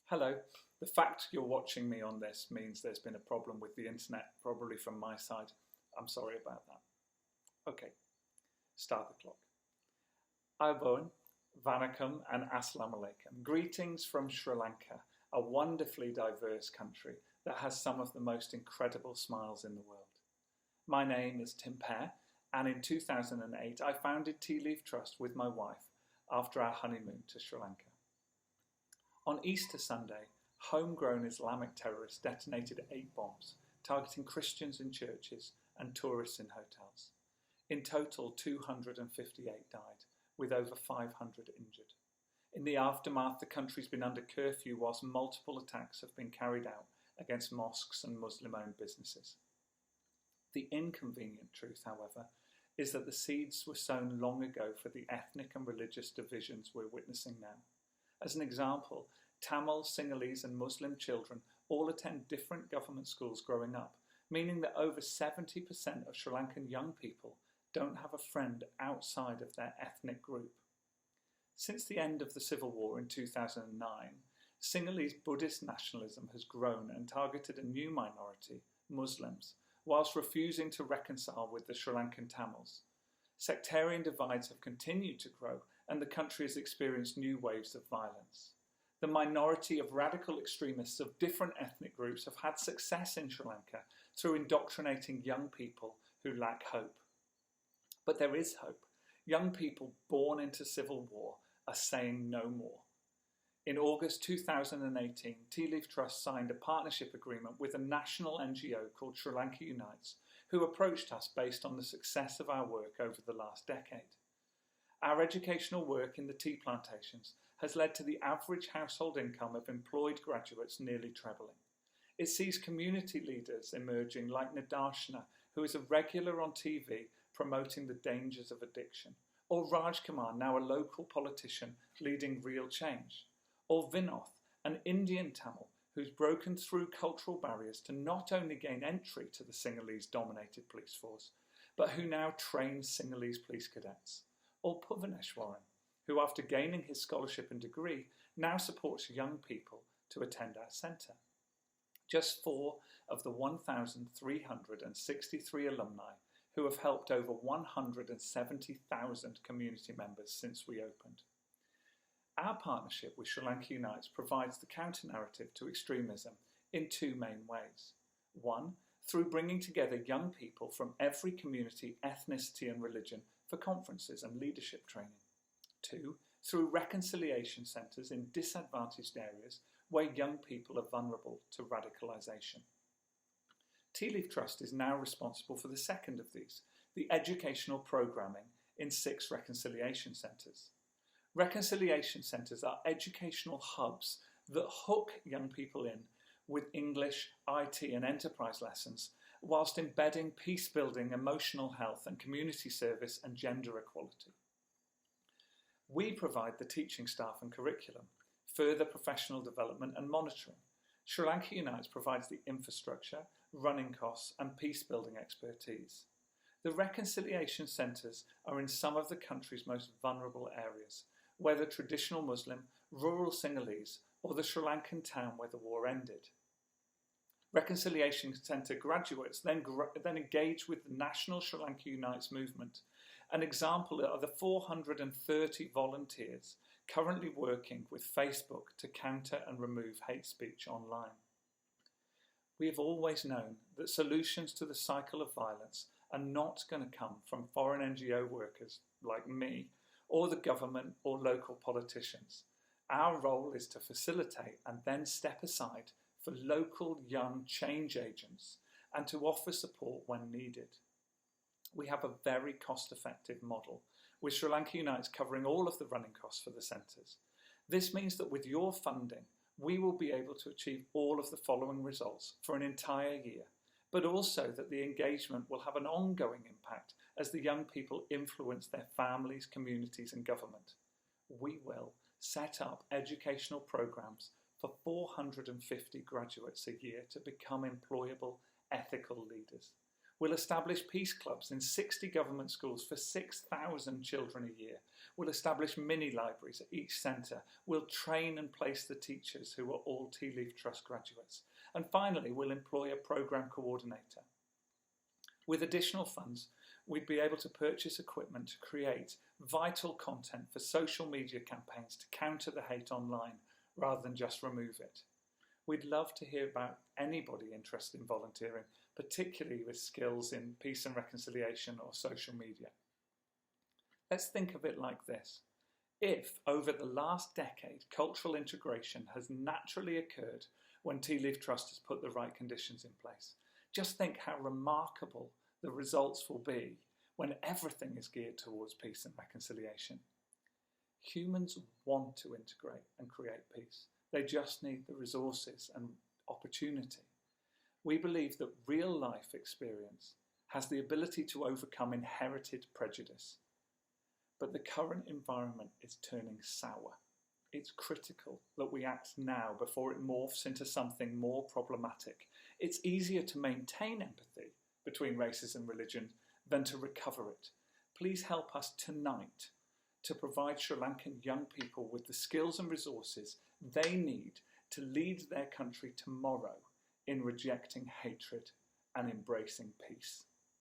Hello. The fact you're watching me on this means there's been a problem with the internet, probably from my side. I'm sorry about that. Okay, start the clock. Aibon, Vanakkam and Assalamu Alaikum. Greetings from Sri Lanka, a wonderfully diverse country that has some of the most incredible smiles in the world. My name is Tim Pear, and in 2008 I founded Tea Leaf Trust with my wife after our honeymoon to Sri Lanka. On Easter Sunday, homegrown Islamic terrorists detonated 8 bombs, targeting Christians in churches and tourists in hotels. In total, 258 died, with over 500 injured. In the aftermath, the country's been under curfew whilst multiple attacks have been carried out against mosques and Muslim-owned businesses. The inconvenient truth, however, is that the seeds were sown long ago for the ethnic and religious divisions we're witnessing now. As an example, Tamil, Sinhalese and Muslim children all attend different government schools growing up, meaning that over 70% of Sri Lankan young people don't have a friend outside of their ethnic group. Since the end of the civil war in 2009, Sinhalese Buddhist nationalism has grown and targeted a new minority, Muslims, whilst refusing to reconcile with the Sri Lankan Tamils. Sectarian divides have continued to grow, and the country has experienced new waves of violence. The minority of radical extremists of different ethnic groups have had success in Sri Lanka through indoctrinating young people who lack hope. But there is hope. Young people born into civil war are saying no more. In August 2018, Tea Leaf Trust signed a partnership agreement with a national NGO called Sri Lanka Unites, who approached us based on the success of our work over the last decade. Our educational work in the tea plantations has led to the average household income of employed graduates nearly trebling. It sees community leaders emerging like Nadarshana, who is a regular on TV promoting the dangers of addiction, or Raj Kumar, now a local politician leading real change, or Vinoth, an Indian Tamil who's broken through cultural barriers to not only gain entry to the Sinhalese-dominated police force, but who now trains Sinhalese police cadets, or Bhuvaneshwaran, who after gaining his scholarship and degree now supports young people to attend our centre. Just 4 of the 1,363 alumni who have helped over 170,000 community members since we opened. Our partnership with Sri Lanka Unites provides the counter-narrative to extremism in 2 main ways. 1, through bringing together young people from every community, ethnicity and religion for conferences and leadership training. 2, through reconciliation centres in disadvantaged areas where young people are vulnerable to radicalisation. Tea Leaf Trust is now responsible for the second of these, the educational programming in 6 reconciliation centres. Reconciliation centres are educational hubs that hook young people in with English, IT and enterprise lessons, whilst embedding peace-building, emotional health and community service and gender equality. We provide the teaching staff and curriculum, further professional development and monitoring. Sri Lanka Unites provides the infrastructure, running costs and peace-building expertise. The reconciliation centres are in some of the country's most vulnerable areas, whether traditional Muslim, rural Sinhalese or the Sri Lankan town where the war ended. Reconciliation Centre graduates then engage with the National Sri Lanka Unites movement. An example are the 430 volunteers currently working with Facebook to counter and remove hate speech online. We have always known that solutions to the cycle of violence are not going to come from foreign NGO workers like me, or the government or local politicians. Our role is to facilitate and then step aside for local young change agents and to offer support when needed. We have a very cost-effective model, with Sri Lanka Unites covering all of the running costs for the centres. This means that with your funding, we will be able to achieve all of the following results for an entire year, but also that the engagement will have an ongoing impact as the young people influence their families, communities and government. We will set up educational programmes for 450 graduates a year to become employable, ethical leaders. We'll establish peace clubs in 60 government schools for 6,000 children a year. We'll establish mini libraries at each centre. We'll train and place the teachers who are all Tea Leaf Trust graduates. And finally, we'll employ a programme coordinator. With additional funds, we'd be able to purchase equipment to create vital content for social media campaigns to counter the hate online rather than just remove it. We'd love to hear about anybody interested in volunteering, particularly with skills in peace and reconciliation or social media. Let's think of it like this. If, over the last decade, cultural integration has naturally occurred when Tea Leaf Trust has put the right conditions in place, just think how remarkable the results will be when everything is geared towards peace and reconciliation. Humans want to integrate and create peace. They just need the resources and opportunity. We believe that real life experience has the ability to overcome inherited prejudice. But the current environment is turning sour. It's critical that we act now before it morphs into something more problematic. It's easier to maintain empathy between races and religion than to recover it. Please help us tonight to provide Sri Lankan young people with the skills and resources they need to lead their country tomorrow in rejecting hatred and embracing peace.